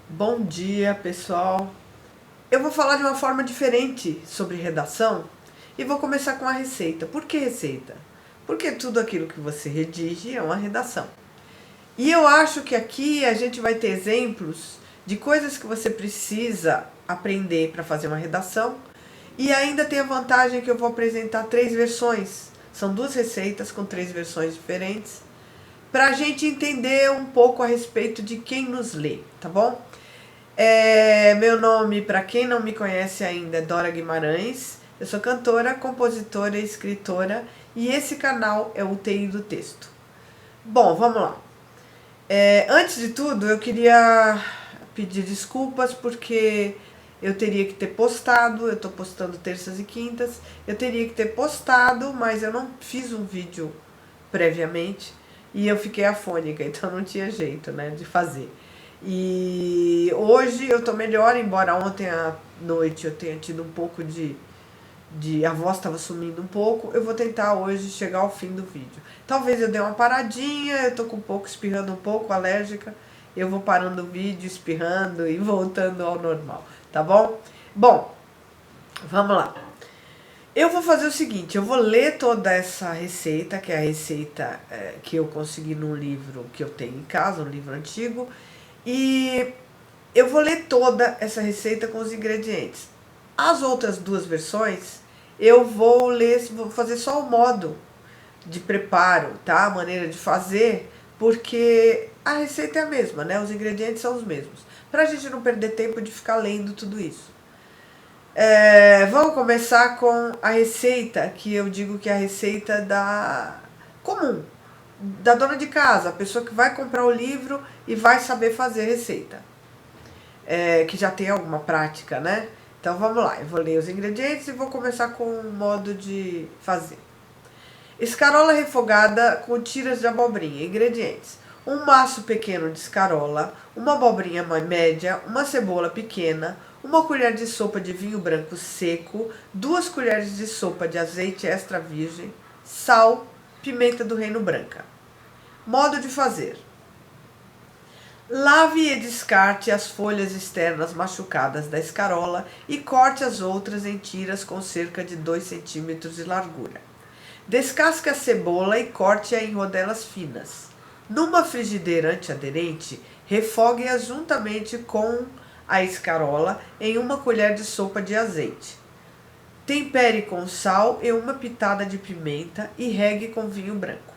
Bom dia, pessoal. Eu vou falar de uma forma diferente sobre redação e vou começar com a receita. Por que receita? Porque tudo aquilo que você redige é uma redação. E eu acho que aqui a gente vai ter exemplos de coisas que você precisa aprender para fazer uma redação e ainda tem a vantagem que eu vou apresentar 3 versões. São 2 receitas com 3 versões diferentes para a gente entender um pouco a respeito de quem nos lê, tá bom? Meu nome, para quem não me conhece ainda, é Dora Guimarães. Eu sou cantora, compositora e escritora e esse canal é o TI do Texto. Bom, vamos lá. Antes de tudo, eu queria pedir desculpas porque eu teria que ter postado, eu estou postando terças e quintas, eu teria que ter postado, mas eu não fiz um vídeo previamente e eu fiquei afônica, então não tinha jeito, né, de fazer. E hoje eu tô melhor, embora ontem à noite eu tenha tido um pouco a voz estava sumindo um pouco. Eu vou tentar hoje chegar ao fim do vídeo. Talvez eu dê uma paradinha, eu tô com um pouco, espirrando um pouco, alérgica. Eu vou parando o vídeo, espirrando e voltando ao normal, tá bom? Bom, vamos lá. Eu vou fazer o seguinte, eu vou ler toda essa receita, que é a receita que eu consegui num livro que eu tenho em casa, um livro antigo, e eu vou ler toda essa receita com os ingredientes. As outras 2 versões, eu vou ler, vou fazer só o modo de preparo, tá? A maneira de fazer, porque a receita é a mesma, né? Os ingredientes são os mesmos. Pra gente não perder tempo de ficar lendo tudo isso. Vamos começar com a receita, que eu digo que é a receita da comum, da dona de casa, a pessoa que vai comprar o livro e vai saber fazer a receita. Que já tem alguma prática, né? Então vamos lá, eu vou ler os ingredientes e vou começar com o modo de fazer. Escarola refogada com tiras de abobrinha. Ingredientes: um maço pequeno de escarola, uma abobrinha média, uma cebola pequena, uma colher de sopa de vinho branco seco, 2 colheres de sopa de azeite extra virgem, sal, pimenta do reino branca. Modo de fazer: lave e descarte as folhas externas machucadas da escarola e corte as outras em tiras com cerca de 2 centímetros de largura. Descasque a cebola e corte-a em rodelas finas. Numa frigideira antiaderente, refogue-a juntamente com a escarola em 1 colher de sopa de azeite. Tempere com sal e uma pitada de pimenta e regue com vinho branco.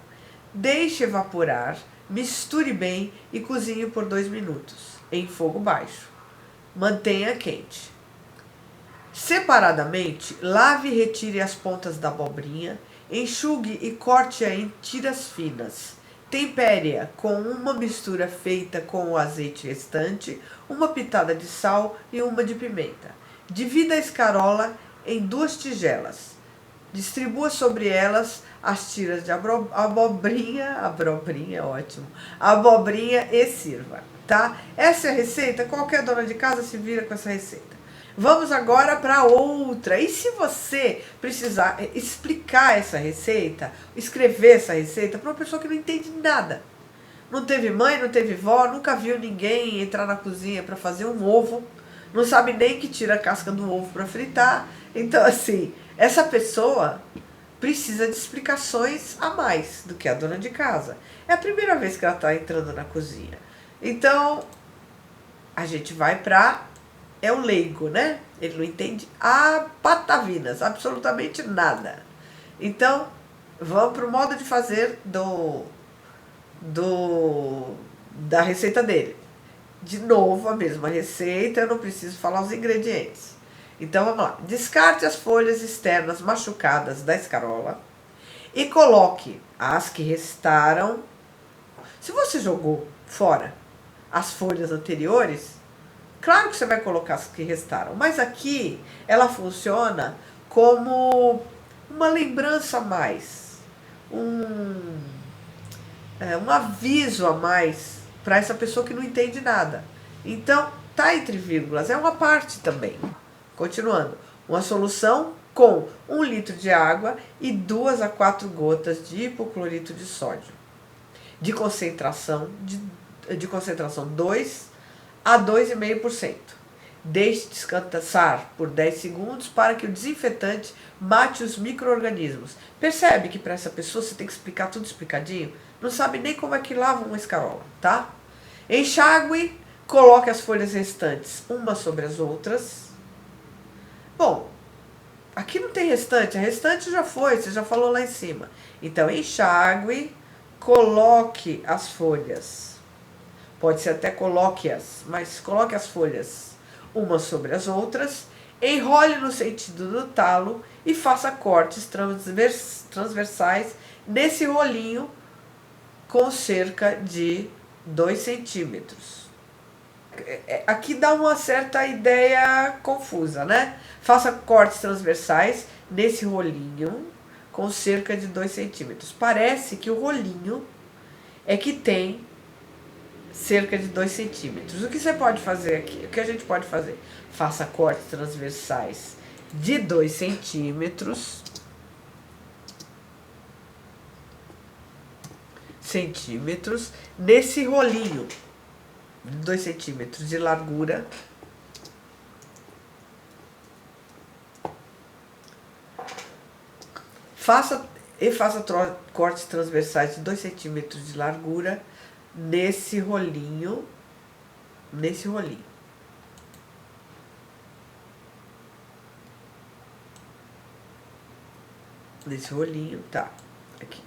Deixe evaporar, misture bem e cozinhe por 2 minutos, em fogo baixo. Mantenha quente. Separadamente, lave e retire as pontas da abobrinha, enxugue e corte-a em tiras finas. Tempere-a com uma mistura feita com o azeite restante, uma pitada de sal e uma de pimenta. Divida a escarola em 2 tigelas. Distribua sobre elas as tiras de abobrinha é ótimo, abobrinha e sirva, tá? Essa é a receita, qualquer dona de casa se vira com essa receita. Vamos agora para outra. E se você precisar explicar essa receita, escrever essa receita para uma pessoa que não entende nada, não teve mãe, não teve vó, nunca viu ninguém entrar na cozinha para fazer um ovo, não sabe nem que tira a casca do ovo para fritar. Então, assim, essa pessoa precisa de explicações a mais do que a dona de casa. É a primeira vez que ela está entrando na cozinha. Então, a gente vai para... É o leigo, né? Ele não entende a patavinas, absolutamente nada. Então, vamos para o modo de fazer da receita dele. De novo, a mesma receita, eu não preciso falar os ingredientes. Então, vamos lá. Descarte as folhas externas machucadas da escarola e coloque as que restaram. Se você jogou fora as folhas anteriores, claro que você vai colocar as que restaram, mas aqui ela funciona como uma lembrança a mais, um aviso a mais para essa pessoa que não entende nada. Então, tá entre vírgulas, é uma parte também. Continuando, uma solução com 1 litro de água e 2 a 4 gotas de hipoclorito de sódio, de concentração 2 a 2,5%. Deixe descansar por 10 segundos para que o desinfetante mate os micro-organismos. Percebe que para essa pessoa você tem que explicar tudo explicadinho? Não sabe nem como é que lava uma escarola, tá? Enxague, coloque as folhas restantes umas sobre as outras. Bom, aqui não tem restante, a restante já foi, você já falou lá em cima. Então, enxague, coloque as folhas. Pode ser até coloque-as, mas coloque as folhas umas sobre as outras, enrole no sentido do talo e faça cortes transversais nesse rolinho com cerca de 2 centímetros. Aqui dá uma certa ideia confusa, né? Faça cortes transversais nesse rolinho com cerca de 2 centímetros. Parece que o rolinho é que tem cerca de 2 centímetros. O que você pode fazer aqui? O que a gente pode fazer? Faça cortes transversais de 2 centímetros. Nesse rolinho de 2 centímetros de largura. Faça cortes transversais de 2 centímetros de largura nesse rolinho. Nesse rolinho, tá? Aqui.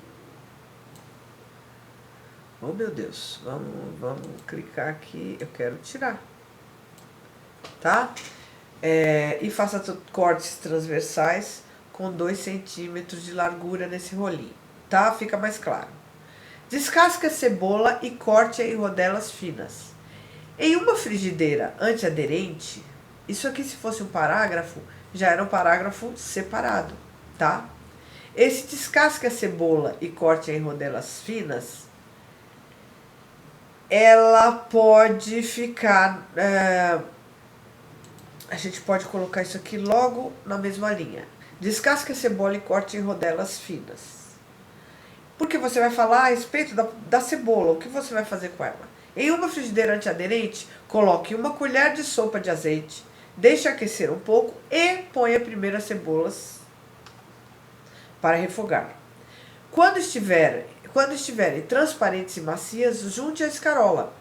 Oh, meu Deus. Vamos clicar aqui. Eu quero tirar. Tá? E faça cortes transversais com 2 centímetros de largura nesse rolinho. Tá? Fica mais claro. Descasque a cebola e corte em rodelas finas. Em uma frigideira antiaderente, isso aqui se fosse um parágrafo, já era um parágrafo separado, tá? Esse descasque a cebola e corte em rodelas finas, ela pode ficar... a gente pode colocar isso aqui logo na mesma linha. Descasque a cebola e corte em rodelas finas. Porque você vai falar a respeito da cebola, o que você vai fazer com ela? Em uma frigideira antiaderente, coloque 1 colher de sopa de azeite, deixe aquecer um pouco e ponha primeiro as cebolas para refogar. Quando estiverem transparentes e macias, junte a escarola.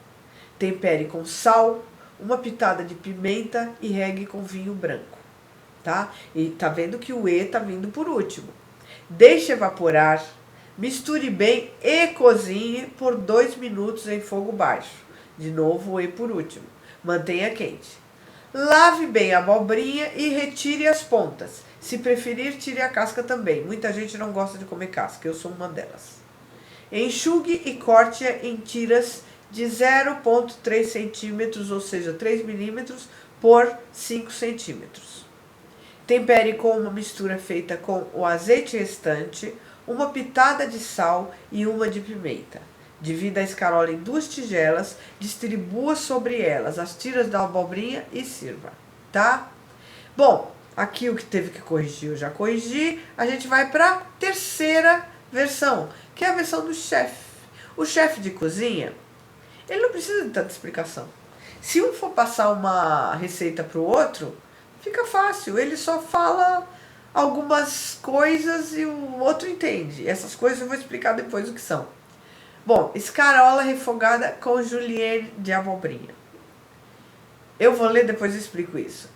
Tempere com sal, uma pitada de pimenta e regue com vinho branco, tá? E tá vendo que o E tá vindo por último. Deixe evaporar. Misture bem e cozinhe por 2 minutos em fogo baixo. De novo, o E por último. Mantenha quente. Lave bem a abobrinha e retire as pontas. Se preferir, tire a casca também. Muita gente não gosta de comer casca, eu sou uma delas. Enxugue e corte-a em tiras de 0,3 centímetros, ou seja, 3 milímetros por 5 centímetros. Tempere com uma mistura feita com o azeite restante, uma pitada de sal e uma de pimenta. Divida a escarola em 2 tigelas, distribua sobre elas as tiras da abobrinha e sirva, tá? Bom, aqui o que teve que corrigir eu já corrigi. A gente vai para a terceira versão, que é a versão do chefe. O chefe de cozinha, ele não precisa de tanta explicação. Se um for passar uma receita para o outro, fica fácil, ele só fala algumas coisas e o outro entende. Essas coisas eu vou explicar depois o que são. Bom, escarola refogada com julienne de abobrinha. Eu vou ler, depois eu explico isso.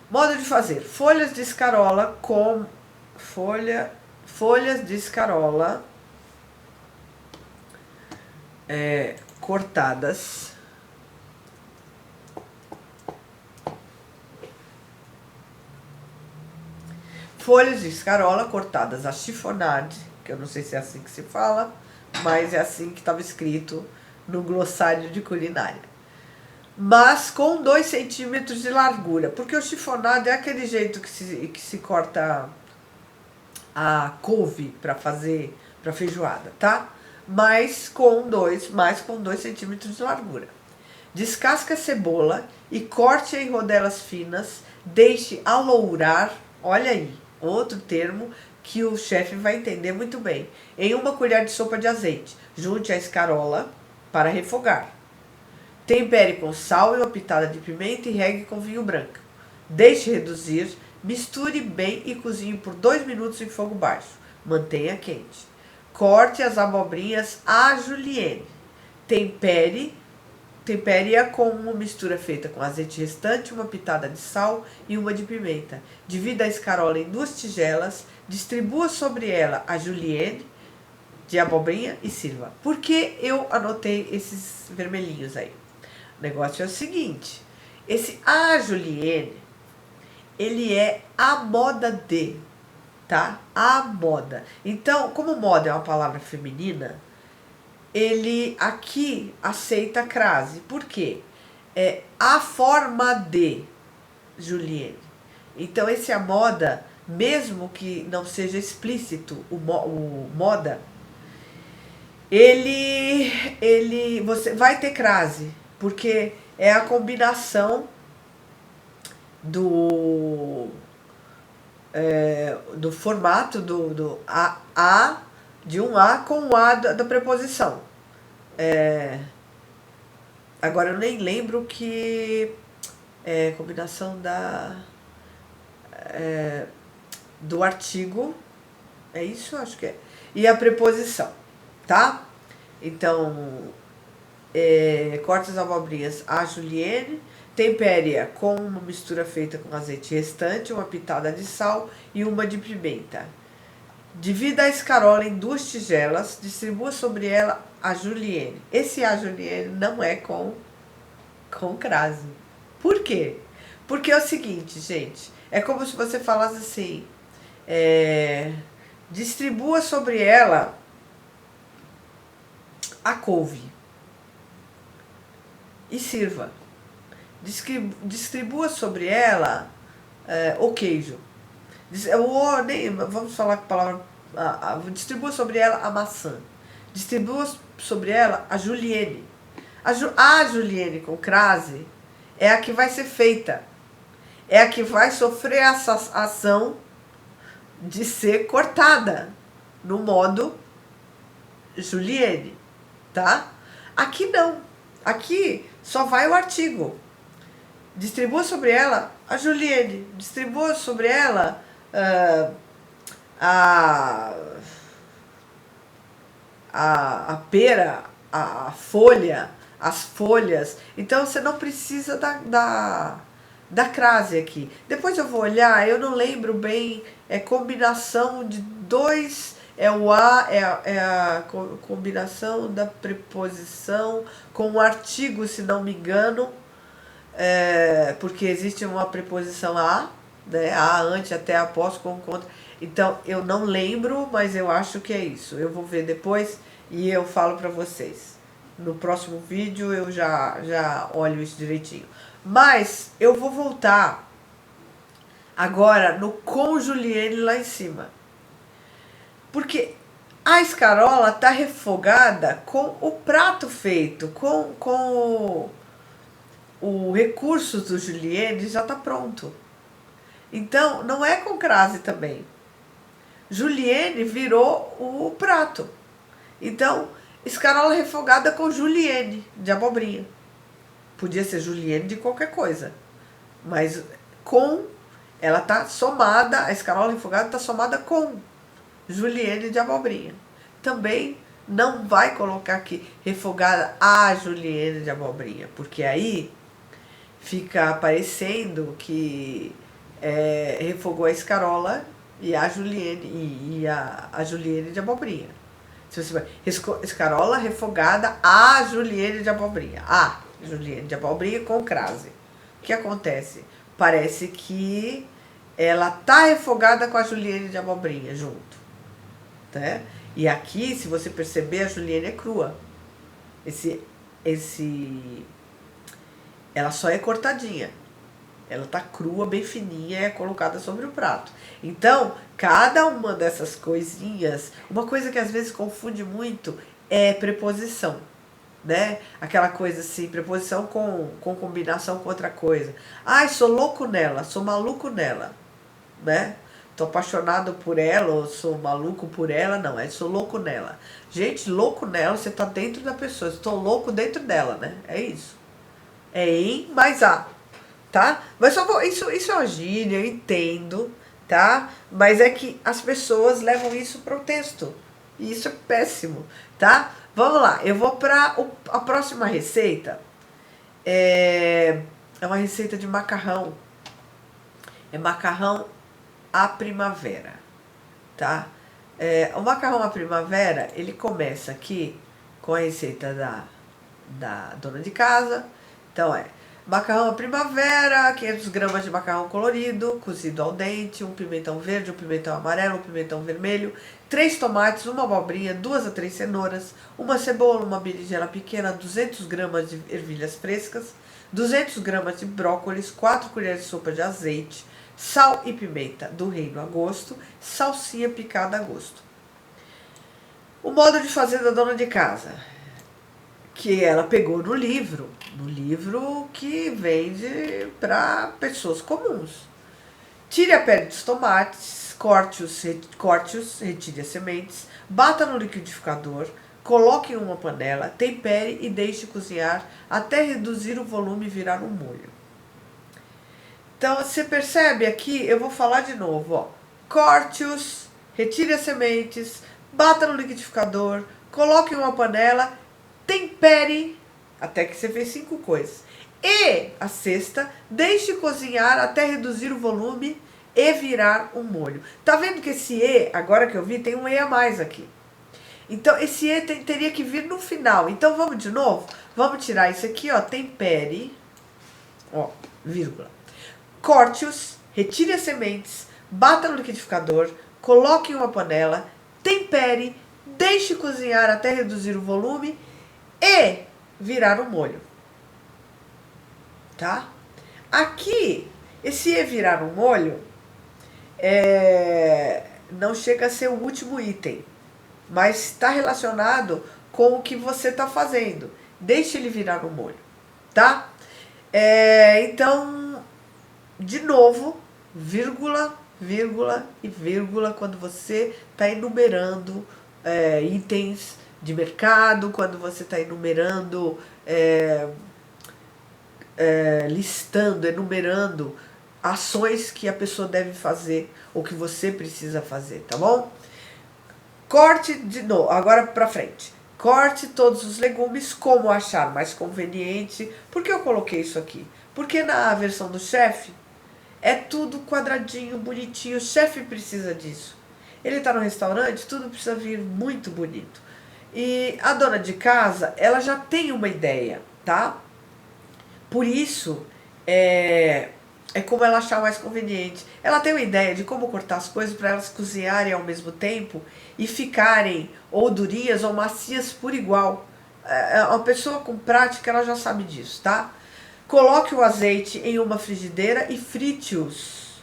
Modo de fazer: folhas de escarola com folhas de escarola cortadas. Folhas de escarola cortadas a chiffonade, que eu não sei se é assim que se fala, mas é assim que estava escrito no glossário de culinária. Mas com 2 centímetros de largura, porque o chiffonade é aquele jeito que se corta a couve para fazer para feijoada, tá? Mas com 2 centímetros de largura. Descasque a cebola e corte em rodelas finas, deixe alourar, olha aí, outro termo que o chefe vai entender muito bem. Em 1 colher de sopa de azeite, junte a escarola para refogar. Tempere com sal e uma pitada de pimenta e regue com vinho branco. Deixe reduzir, misture bem e cozinhe por 2 minutos em fogo baixo. Mantenha quente. Corte as abobrinhas à julienne. Tempere-a com uma mistura feita com azeite restante, uma pitada de sal e uma de pimenta. Divida a escarola em 2 tigelas, distribua sobre ela a julienne de abobrinha e sirva. Por que eu anotei esses vermelhinhos aí? O negócio é o seguinte, esse a julienne, ele é a moda de, tá? A moda. Então, como moda é uma palavra feminina, ele aqui aceita crase. Por quê? É a forma de julienne. Então, esse é a moda, mesmo que não seja explícito o moda, você vai ter crase, porque é a combinação do formato do a de um A com o A da preposição. Agora eu nem lembro que é combinação do artigo, é isso? Acho que é. E a preposição, tá? Então, corte as abobrinhas à julienne, tempere-a com uma mistura feita com azeite restante, uma pitada de sal e uma de pimenta. Divida a escarola em 2 tigelas, distribua sobre ela a julienne. Esse a julienne não é com crase. Por quê? Porque é o seguinte, gente, é como se você falasse assim, distribua sobre ela a couve e sirva. Distribua sobre ela o queijo. Vamos falar com a palavra. Distribua sobre ela a maçã. Distribua sobre ela a julienne. A julienne com crase é a que vai ser feita. É a que vai sofrer essa ação de ser cortada no modo julienne, tá? Aqui não. Aqui só vai o artigo. Distribua sobre ela a julienne. Distribua sobre ela a pera, a folha, as folhas. Então você não precisa da crase aqui. Depois eu vou olhar, eu não lembro bem, é combinação de 2, o A é a combinação da preposição com o artigo, se não me engano, porque existe uma preposição a, né, a antes, até, após, com, contra. Então eu não lembro, mas eu acho que é isso. Eu vou ver depois e eu falo para vocês. No próximo vídeo eu já olho isso direitinho. Mas eu vou voltar agora no com julienne lá em cima. Porque a escarola está refogada com o prato feito, com o recurso do julienne já está pronto. Então, não é com crase também. Julienne virou o prato. Então, escarola refogada com julienne de abobrinha. Podia ser julienne de qualquer coisa. Mas ela está somada, a escarola refogada está somada com julienne de abobrinha. Também não vai colocar aqui refogada a julienne de abobrinha, porque aí fica parecendo que refogou a escarola e a julienne, a julienne de abobrinha. Se você vai, escarola refogada a julienne de abobrinha. A julienne de abobrinha com crase. O que acontece? Parece que ela tá refogada com a julienne de abobrinha junto, né? E aqui, se você perceber, a julienne é crua. Ela só é cortadinha. Ela tá crua, bem fininha, é colocada sobre o prato. Então, cada uma dessas coisinhas, uma coisa que às vezes confunde muito é preposição, né? Aquela coisa assim, preposição com combinação com outra coisa. Ai, sou louco nela, sou maluco nela, né? Tô apaixonado por ela, ou sou maluco por ela, não, sou louco nela. Gente, louco nela, você tá dentro da pessoa, estou louco dentro dela, né? É isso. É em mais A, tá? Mas só vou, isso é uma gíria, eu entendo, tá? Mas é que as pessoas levam isso para o texto. E isso é péssimo, tá? Vamos lá, eu vou para a próxima receita. É uma receita de macarrão. É macarrão à primavera, tá? O macarrão à primavera, ele começa aqui com a receita da dona de casa. Então macarrão à primavera, 500 gramas de macarrão colorido, cozido ao dente, um pimentão verde, um pimentão amarelo, um pimentão vermelho, 3 tomates, uma abobrinha, 2 a 3 cenouras, uma cebola, uma berinjela pequena, 200 gramas de ervilhas frescas, 200 gramas de brócolis, 4 colheres de sopa de azeite, sal e pimenta do reino a gosto, salsinha picada a gosto. O modo de fazer da dona de casa, que ela pegou no livro que vende para pessoas comuns. Tire a pele dos tomates, corte-os, retire as sementes, bata no liquidificador, coloque em uma panela, tempere e deixe cozinhar até reduzir o volume e virar um molho. Então, você percebe aqui, eu vou falar de novo, ó. Corte-os, retire as sementes, bata no liquidificador, coloque em uma panela, tempere, até que você fez 5 coisas. E a sexta, deixe cozinhar até reduzir o volume e virar um molho. Tá vendo que esse E, agora que eu vi, tem um E a mais aqui. Então, esse E teria que vir no final. Então, vamos de novo? Vamos tirar isso aqui, ó, tempere, ó, vírgula. Corte-os, retire as sementes, bata no liquidificador, coloque em uma panela, tempere, deixe cozinhar até reduzir o volume e virar um molho. Tá? Aqui, esse e virar um molho não chega a ser o último item, mas está relacionado com o que você está fazendo. Deixe ele virar um molho, tá? Então, de novo, vírgula, vírgula e vírgula quando você está enumerando itens de mercado, quando você está enumerando, listando, enumerando ações que a pessoa deve fazer ou que você precisa fazer, tá bom? Corte de novo, agora para frente. Corte todos os legumes como achar mais conveniente. Por que eu coloquei isso aqui? Porque na versão do chefe é tudo quadradinho, bonitinho. O chefe precisa disso. Ele está no restaurante, tudo precisa vir muito bonito. E a dona de casa, ela já tem uma ideia, tá? Por isso, é como ela achar mais conveniente. Ela tem uma ideia de como cortar as coisas para elas cozinharem ao mesmo tempo e ficarem ou durinhas ou macias por igual. Uma pessoa com prática, ela já sabe disso, tá? Coloque o azeite em uma frigideira e frite-os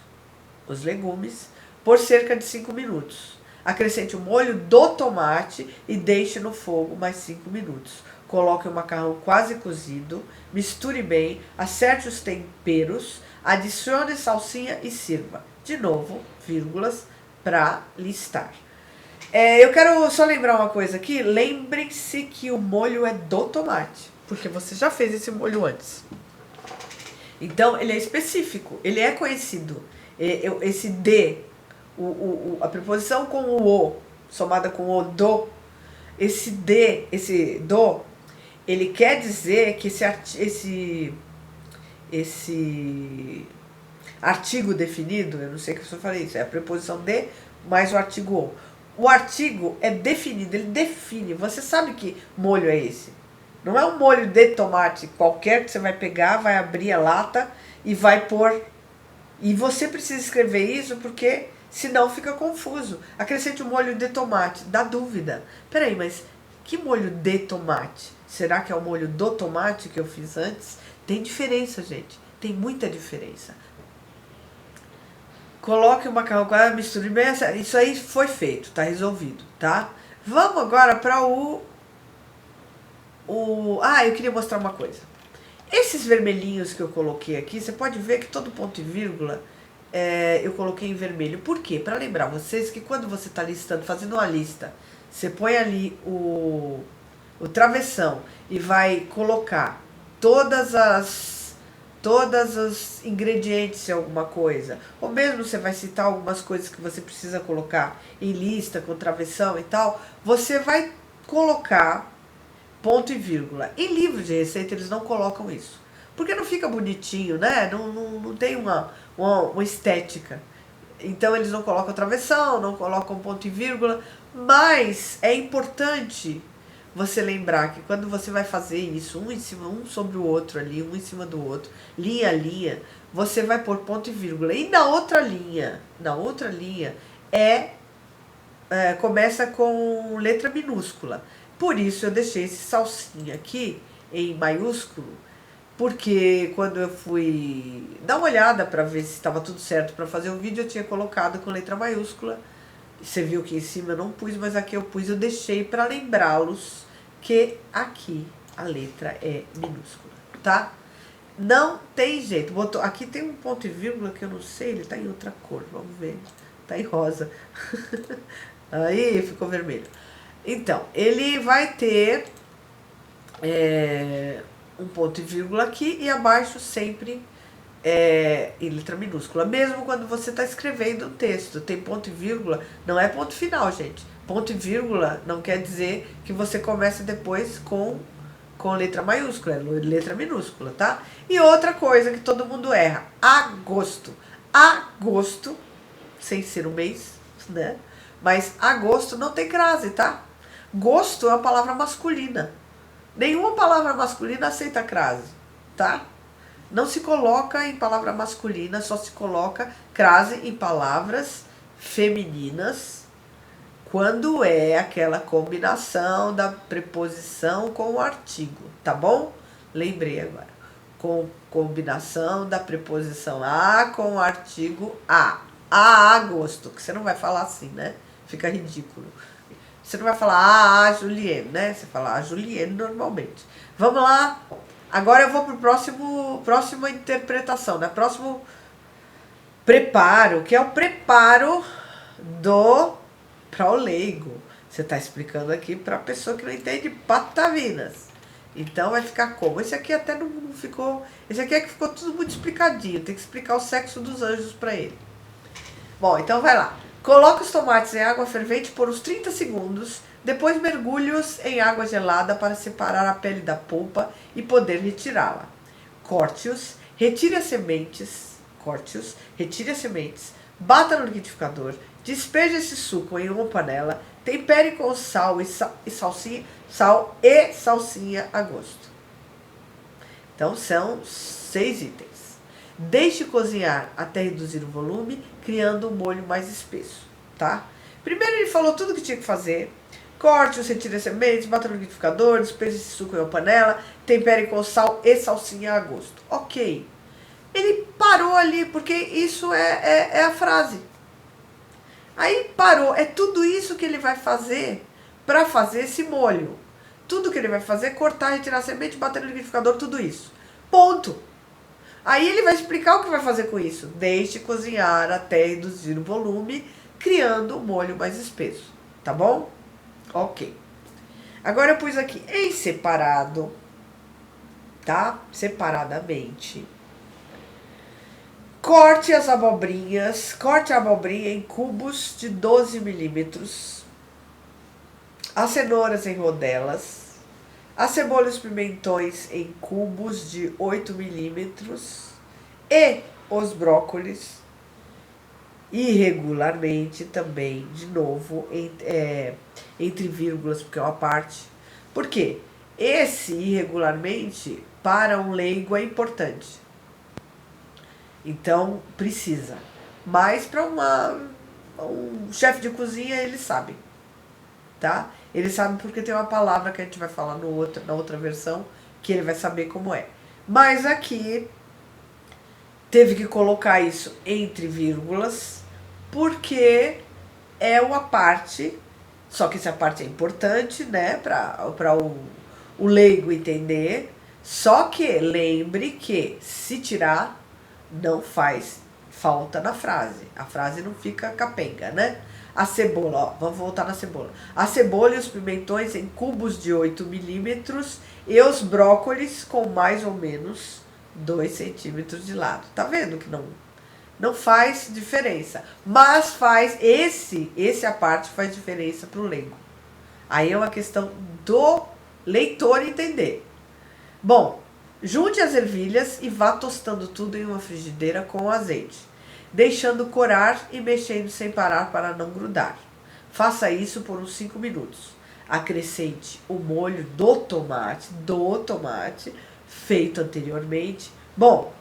legumes, por cerca de 5 minutos. Acrescente o molho do tomate e deixe no fogo mais 5 minutos. Coloque o macarrão quase cozido, misture bem, acerte os temperos, adicione salsinha e sirva. De novo, vírgulas, para listar. Eu quero só lembrar uma coisa aqui. Lembrem-se que o molho é do tomate, porque você já fez esse molho antes. Então, ele é específico, ele é conhecido. Esse de, a preposição com o o, somada com o do, esse de, esse do, ele quer dizer que esse artigo definido, eu não sei o que eu falei isso, é a preposição de mais o artigo o. O artigo é definido, ele define. Você sabe que molho é esse? Não é um molho de tomate qualquer que você vai pegar, vai abrir a lata e vai pôr. E você precisa escrever isso porque senão fica confuso. Acrescente o molho de tomate, dá dúvida. Peraí, mas que molho de tomate? Será que é o molho do tomate que eu fiz antes? Tem diferença, gente. Tem muita diferença. Coloque o macarrão, misture bem. Isso aí foi feito, tá resolvido, tá? Vamos agora para eu queria mostrar uma coisa. Esses vermelhinhos que eu coloquei aqui, você pode ver que todo ponto e vírgula eu coloquei em vermelho. Por quê? Para lembrar vocês que quando você está listando, fazendo uma lista, você põe ali o travessão e vai colocar todas os ingredientes de alguma coisa, ou mesmo você vai citar algumas coisas que você precisa colocar em lista, com travessão e tal, você vai colocar ponto e vírgula. Em livro de receita eles não colocam isso, porque não fica bonitinho, né? Não tem uma estética. Então eles não colocam travessão, não colocam ponto e vírgula, mas é importante você lembrar que quando você vai fazer isso, um sobre o outro ali, um em cima do outro, linha a linha, você vai pôr ponto e vírgula. E na outra linha começa com letra minúscula. Por isso eu deixei esse salsinha aqui em maiúsculo, porque quando eu fui dar uma olhada para ver se estava tudo certo para fazer o vídeo, eu tinha colocado com letra maiúscula. Você viu que em cima eu não pus, mas aqui eu pus, eu deixei para lembrá-los que aqui a letra é minúscula, tá? Não tem jeito. Aqui tem um ponto e vírgula que eu não sei, ele tá em outra cor, vamos ver. Tá em rosa. Aí ficou vermelho. Então, ele vai ter um ponto e vírgula aqui e abaixo sempre em letra minúscula. Mesmo quando você está escrevendo um texto, tem ponto e vírgula, não é ponto final, gente. Ponto e vírgula não quer dizer que você começa depois com letra maiúscula, é letra minúscula, tá? E outra coisa que todo mundo erra, agosto. Agosto, sem ser um mês, né? Mas agosto não tem crase, tá? Gosto é uma palavra masculina. Nenhuma palavra masculina aceita crase, tá? Não se coloca em palavra masculina, só se coloca crase em palavras femininas, quando é aquela combinação da preposição com o artigo, tá bom? Lembrei agora. Com combinação da preposição a com o artigo a. A agosto, que você não vai falar assim, né? Fica ridículo. Você não vai falar a Julienne, né? Você fala a Julienne normalmente. Vamos lá. Agora eu vou para o próxima interpretação, né? Próximo preparo, que é o preparo para o leigo. Você está explicando aqui para a pessoa que não entende patavinas. Então vai ficar como? Esse aqui até não ficou... Esse aqui é que ficou tudo muito explicadinho. Tem que explicar o sexo dos anjos para ele. Bom, então vai lá. Coloque os tomates em água fervente por uns 30 segundos. Depois mergulhe-os em água gelada para separar a pele da polpa e poder retirá-la. Corte-os, retire as sementes. Corte-os, retire as sementes. Bata no liquidificador. Despeje esse suco em uma panela. Tempere com sal e salsinha a gosto. Então são 6 itens. Deixe cozinhar até reduzir o volume, criando um molho mais espesso, tá? Primeiro ele falou tudo que tinha que fazer. Corte, retire as sementes, bata no liquidificador, despeje esse suco em uma panela, tempere com sal e salsinha a gosto. Ok. Ele parou ali, porque isso é a frase. Aí parou, é tudo isso que ele vai fazer para fazer esse molho. Tudo que ele vai fazer é cortar, retirar a semente, bater no liquidificador, tudo isso. Ponto. Aí ele vai explicar o que vai fazer com isso. Deixe cozinhar até reduzir o volume, criando um molho mais espesso. Tá bom? Ok. Agora eu pus aqui em separado, tá? Separadamente. Corte as abobrinhas. Corte a abobrinha em cubos de 12 milímetros. As cenouras em rodelas. As cebolas e os pimentões em cubos de 8 milímetros e os brócolis irregularmente também, de novo, entre vírgulas, porque é uma parte. Por quê? Esse irregularmente, para um leigo, é importante. Então, precisa. Mas para um chefe de cozinha, ele sabe, tá? Ele sabe porque tem uma palavra que a gente vai falar na outra versão, que ele vai saber como é. Mas aqui, teve que colocar isso entre vírgulas, porque é uma parte, só que essa parte é importante, né, para o leigo entender. Só que lembre que se tirar, não faz falta na frase. A frase não fica capenga, né? A cebola, ó, vamos voltar na cebola. A cebola e os pimentões em cubos de 8 milímetros e os brócolis com mais ou menos 2 centímetros de lado. Tá vendo que não faz diferença, mas esse a parte faz diferença para o leigo. Aí é uma questão do leitor entender. Bom, junte as ervilhas e vá tostando tudo em uma frigideira com azeite, deixando corar e mexendo sem parar para não grudar. Faça isso por uns 5 minutos. Acrescente o molho do tomate feito anteriormente. Bom,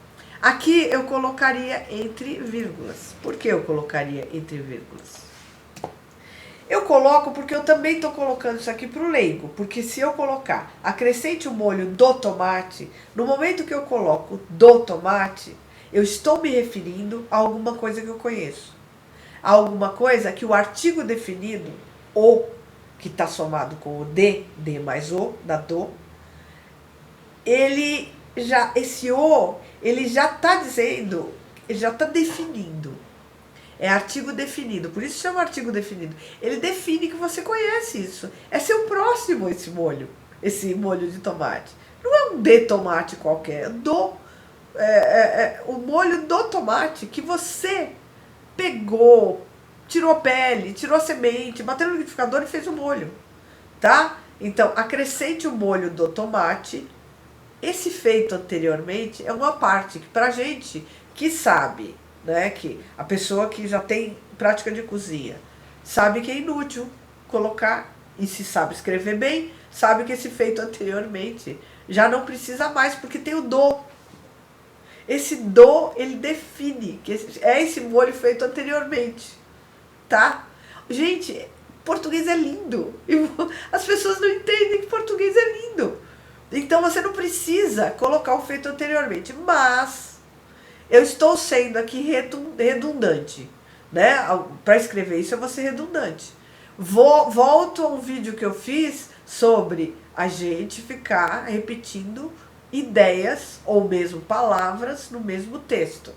aqui eu colocaria entre vírgulas. Por que eu colocaria entre vírgulas? Eu coloco porque eu também estou colocando isso aqui para o leigo. Porque se eu colocar, acrescente o molho do tomate, no momento que eu coloco do tomate, eu estou me referindo a alguma coisa que eu conheço. A alguma coisa que o artigo definido, o, que está somado com o de mais o, da do, ele já está dizendo, ele já está definindo. É artigo definido, por isso chama artigo definido. Ele define que você conhece isso. É seu próximo esse molho de tomate. Não é um de tomate qualquer, o molho do tomate que você pegou, tirou a pele, tirou a semente, bateu no liquidificador e fez o molho, tá? Então, acrescente o molho do tomate. Esse feito anteriormente é uma parte que pra gente que sabe, né, que a pessoa que já tem prática de cozinha sabe que é inútil colocar, e se sabe escrever bem, sabe que esse feito anteriormente já não precisa mais, porque tem o do. Esse do, ele define que é esse molho feito anteriormente, tá? Gente, português é lindo, e as pessoas não entendem que português é lindo. Então você não precisa colocar o feito anteriormente, mas eu estou sendo aqui redundante, né? Para escrever isso eu vou ser redundante. Volto a um vídeo que eu fiz sobre a gente ficar repetindo ideias ou mesmo palavras no mesmo texto.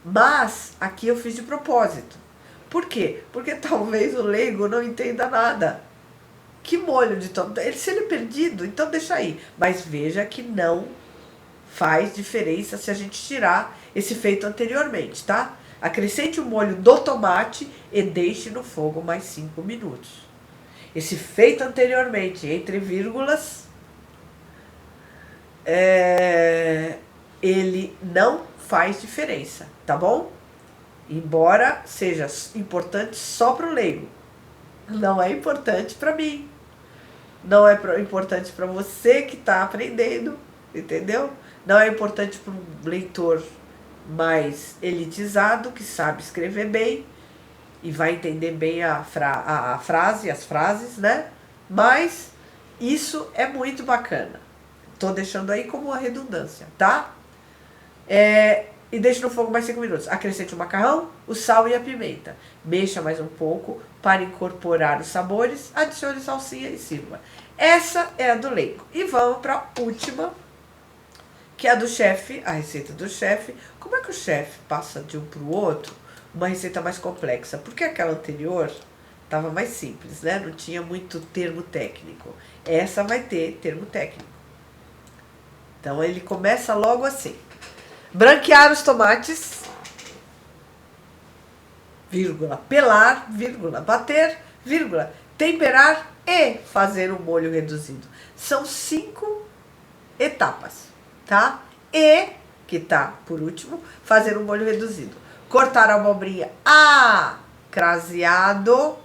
Mas aqui eu fiz de propósito. Por quê? Porque talvez o leigo não entenda nada. Que molho de tomate? Se ele é perdido, então deixa aí. Mas veja que não faz diferença se a gente tirar esse feito anteriormente, tá? Acrescente o molho do tomate e deixe no fogo mais 5 minutos. Esse feito anteriormente, entre vírgulas, ele não faz diferença, tá bom? Embora seja importante só para o leigo. Não é importante para mim. Não é importante para você que está aprendendo, entendeu? Não é importante para um leitor mais elitizado, que sabe escrever bem e vai entender bem a frase, as frases, né? Mas isso é muito bacana. Tô deixando aí como uma redundância, tá? E deixe no fogo mais 5 minutos. Acrescente o macarrão, o sal e a pimenta. Mexa mais um pouco para incorporar os sabores. Adicione salsinha e sirva. Essa é a do leigo. E vamos para a última, que é a do chefe, a receita do chefe. Como é que o chefe passa de um para o outro uma receita mais complexa? Porque aquela anterior estava mais simples, né? Não tinha muito termo técnico. Essa vai ter termo técnico. Então ele começa logo assim. Branquear os tomates, vírgula, pelar, vírgula, bater, vírgula, temperar e fazer um molho reduzido. São 5 etapas, tá? E, que tá por último, fazer um molho reduzido. Cortar a abobrinha craseado,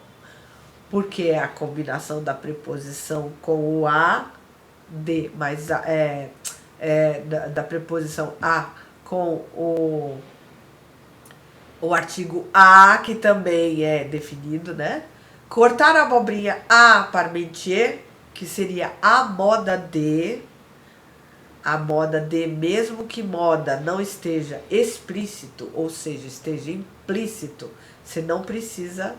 porque é a combinação da preposição com o a, de, mais da preposição a com o artigo a, que também é definido, né? Cortar a abobrinha à parmentier, que seria a moda de, mesmo que moda não esteja explícito, ou seja, esteja implícito, você não precisa,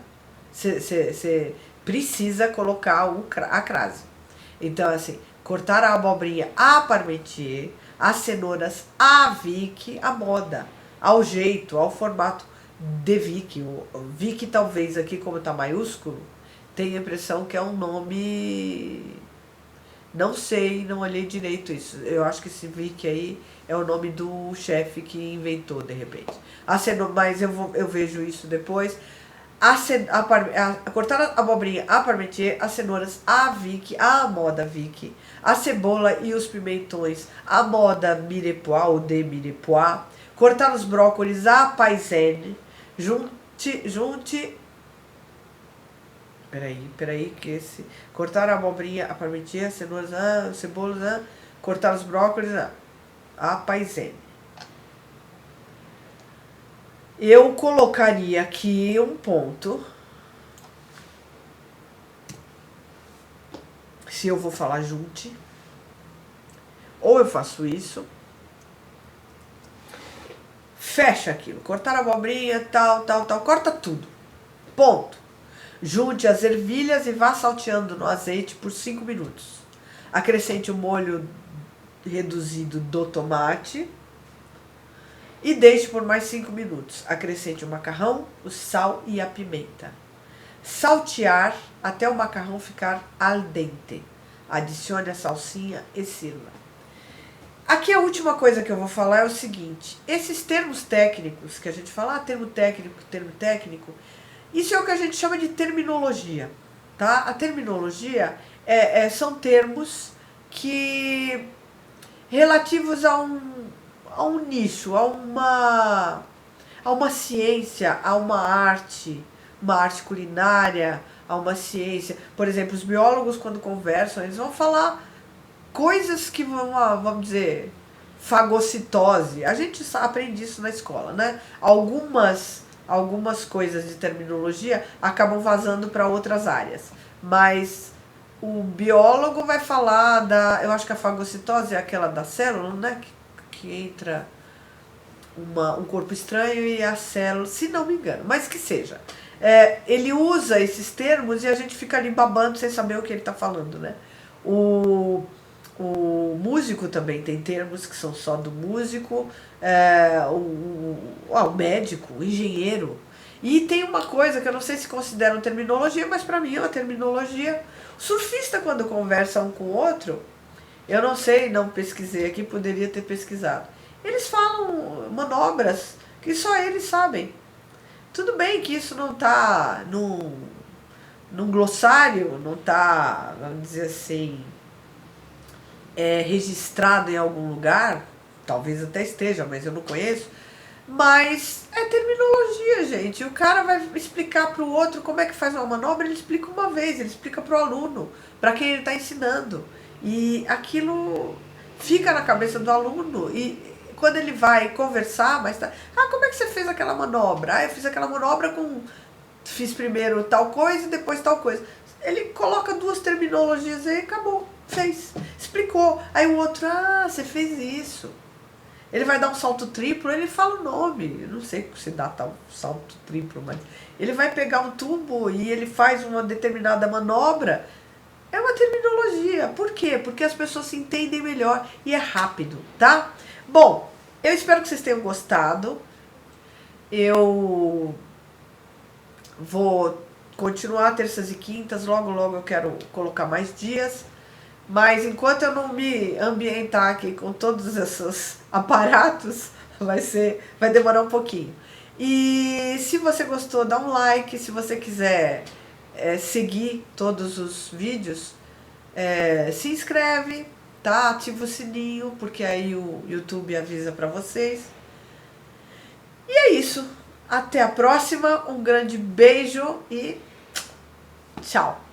você precisa colocar a crase. Então, assim, cortar a abobrinha à parmentier, as cenouras à Vick, à moda, ao jeito, ao formato. de Vicky. O Vicky talvez aqui, como está maiúsculo, tenha a impressão que é um nome... Não sei, não olhei direito isso. Eu acho que esse Vicky aí é o nome do chefe que inventou, de repente. Mas eu vejo isso depois. Cortar a abobrinha à parmentier, as cenouras à Vicky, à moda Vicky, a cebola e os pimentões à moda mirepoix ou de mirepoix, cortar os brócolis à paisane, junte Peraí, que esse. Cortar a abobrinha, a parmentier, as cenouras, cebolas, cortar os brócolis, a paisane. Eu colocaria aqui um ponto. Se eu vou falar junte. Ou eu faço isso. Fecha aquilo. Cortar a abobrinha, tal. Corta tudo. Ponto. Junte as ervilhas e vá salteando no azeite por 5 minutos. Acrescente o molho reduzido do tomate e deixe por mais 5 minutos. Acrescente o macarrão, o sal e a pimenta. Saltear até o macarrão ficar al dente. Adicione a salsinha e sirva. Aqui a última coisa que eu vou falar é o seguinte. Esses termos técnicos que a gente fala, termo técnico, isso é o que a gente chama de terminologia, tá? A terminologia são termos que relativos a um nicho, a uma ciência, a uma arte culinária, a uma ciência. Por exemplo, os biólogos, quando conversam, eles vão falar coisas que vamos dizer, fagocitose. A gente aprende isso na escola, né? Algumas coisas de terminologia acabam vazando para outras áreas. Mas o biólogo vai falar eu acho que a fagocitose é aquela da célula, né? Que entra um corpo estranho e a célula, se não me engano, mas que seja. Ele usa esses termos e a gente fica ali babando sem saber o que ele está falando, né? O músico também tem termos que são só do músico, o médico, o engenheiro. E tem uma coisa que eu não sei se consideram terminologia, mas para mim é uma terminologia. O surfista, quando conversa um com o outro, eu não sei, não pesquisei aqui, poderia ter pesquisado. Eles falam manobras que só eles sabem. Tudo bem que isso não está num glossário, não está, vamos dizer assim, registrado em algum lugar, talvez até esteja, mas eu não conheço, mas é terminologia, gente. O cara vai explicar para o outro como é que faz uma manobra, ele explica uma vez, ele explica para o aluno, para quem ele está ensinando, e aquilo fica na cabeça do aluno, e quando ele vai conversar, como é que você fez aquela manobra? Eu fiz aquela manobra fiz primeiro tal coisa e depois tal coisa. Ele coloca 2 terminologias aí e acabou. Fez, explicou. Aí o outro, você fez isso. Ele vai dar um salto triplo, ele fala o nome. Eu não sei se dá tal salto triplo, mas ele vai pegar um tubo e ele faz uma determinada manobra. É uma terminologia. Por quê? Porque as pessoas se entendem melhor e é rápido, tá? Bom, eu espero que vocês tenham gostado. Eu vou continuar terças e quintas, logo eu quero colocar mais dias. Mas enquanto eu não me ambientar aqui com todos esses aparatos, vai demorar um pouquinho. E se você gostou, dá um like. Se você quiser seguir todos os vídeos, se inscreve, tá? Ativa o sininho, porque aí o YouTube avisa para vocês. E é isso. Até a próxima. Um grande beijo e tchau.